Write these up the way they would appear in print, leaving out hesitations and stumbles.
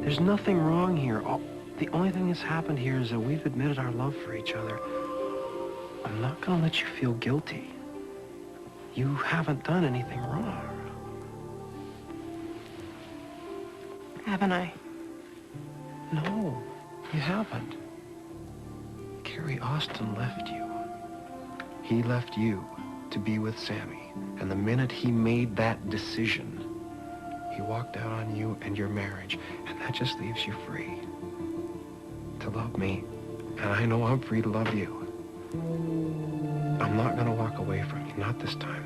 There's nothing wrong here. The only thing that's happened here is that we've admitted our love for each other. I'm not gonna let you feel guilty. You haven't done anything wrong. Haven't I? No, you haven't. Carrie, Austin left you. He left you to be with Sammy. And the minute he made that decision, he walked out on you and your marriage. And that just leaves you free to love me. And I know I'm free to love you. I'm not gonna walk away from you, not this time.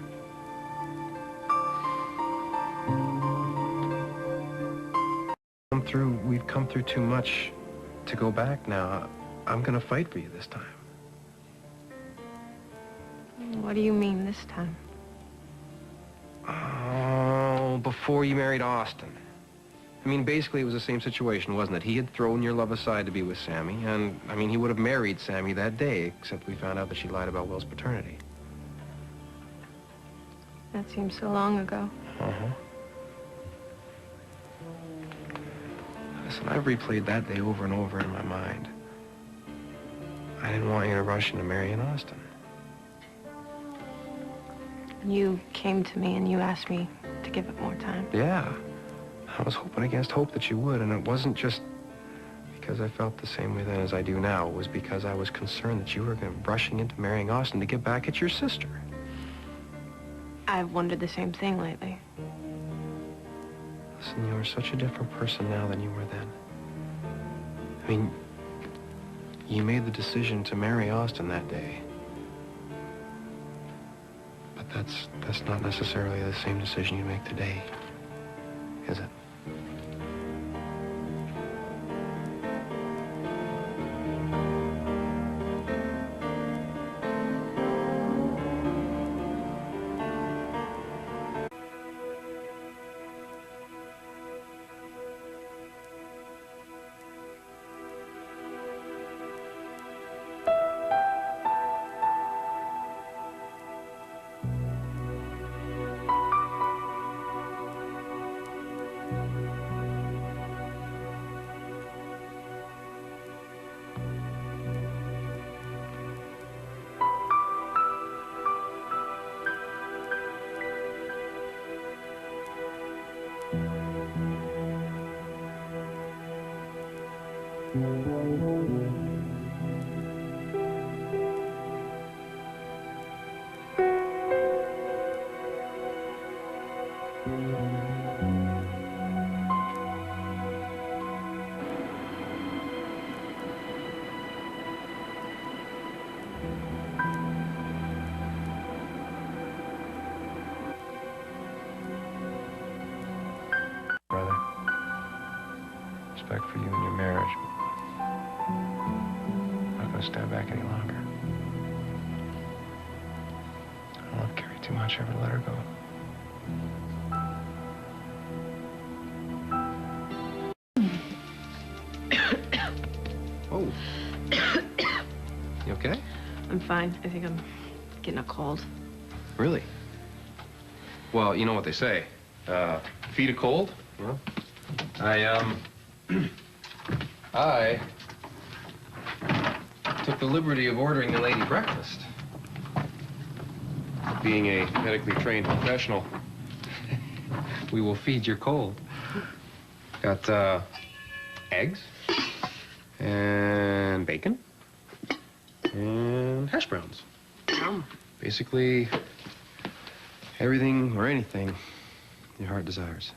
We've come through too much to go back now. I'm gonna fight for you this time. What do you mean this time? Oh, before you married Austin. I mean, basically it was the same situation, wasn't it? He had thrown your love aside to be with Sammy, and, I mean, he would have married Sammy that day, except we found out that she lied about Will's paternity. That seems so long ago. Uh-huh. Listen, I've replayed that day over and over in my mind. I didn't want you to rush into marrying Austin. You came to me and you asked me to give it more time. Yeah. I was hoping against hope that you would, and it wasn't just because I felt the same way then as I do now. It was because I was concerned that you were rushing into marrying Austin to get back at your sister. I've wondered the same thing lately. Listen, you are such a different person now than you were then. I mean, you made the decision to marry Austin that day. But that's not necessarily the same decision you make today, is it? Brother, respect for you and your marriage. I'm not gonna stand back any longer. I love Carrie too much ever to let her go. Oh. You okay? I'm fine. I think I'm getting a cold. Really? Well, you know what they say. Feet are cold. Well, I took the liberty of ordering the lady breakfast. Being a medically trained professional, we will feed your cold. Got, eggs, and bacon, and hash browns. Basically, everything or anything your heart desires.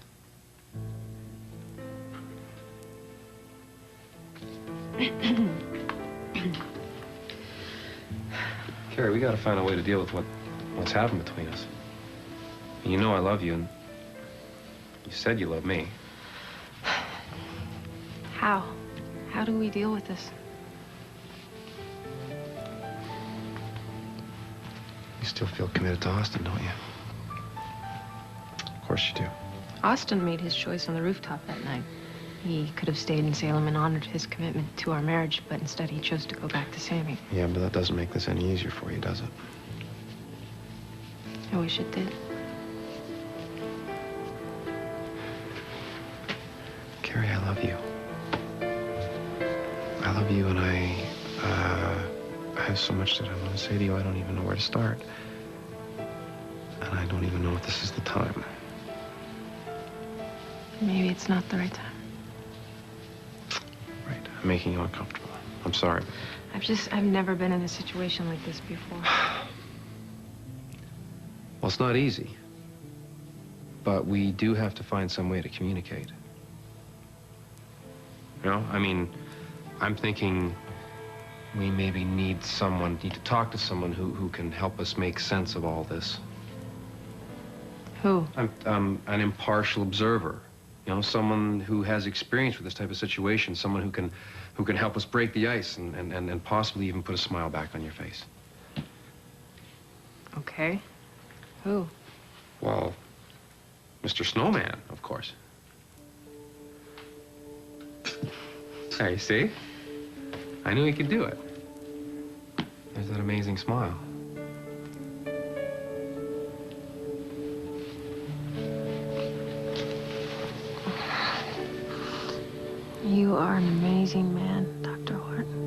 Carrie, we gotta find a way to deal with what's happened between us. And you know I love you, and you said you love me. How? How do we deal with this? You still feel committed to Austin, don't you? Of course you do. Austin made his choice on the rooftop that night. He could have stayed in Salem and honored his commitment to our marriage, but instead he chose to go back to Sammy. Yeah, but that doesn't make this any easier for you, does it? I wish it did. Carrie, I love you. love you, and I have so much that I want to say to you, I don't even know where to start. And I don't even know if this is the time. Maybe it's not the right time. Right, I'm making you uncomfortable. I'm sorry. I've never been in a situation like this before. Well, it's not easy. But we do have to find some way to communicate. You know, I mean, I'm thinking we maybe need to talk to someone who can help us make sense of all this. Who? I'm an impartial observer. You know, someone who has experience with this type of situation, someone who can help us break the ice and possibly even put a smile back on your face. Okay. Who? Well, Mr. Snowman, of course. There, you see? I knew he could do it. There's that amazing smile. You are an amazing man, Dr. Horton.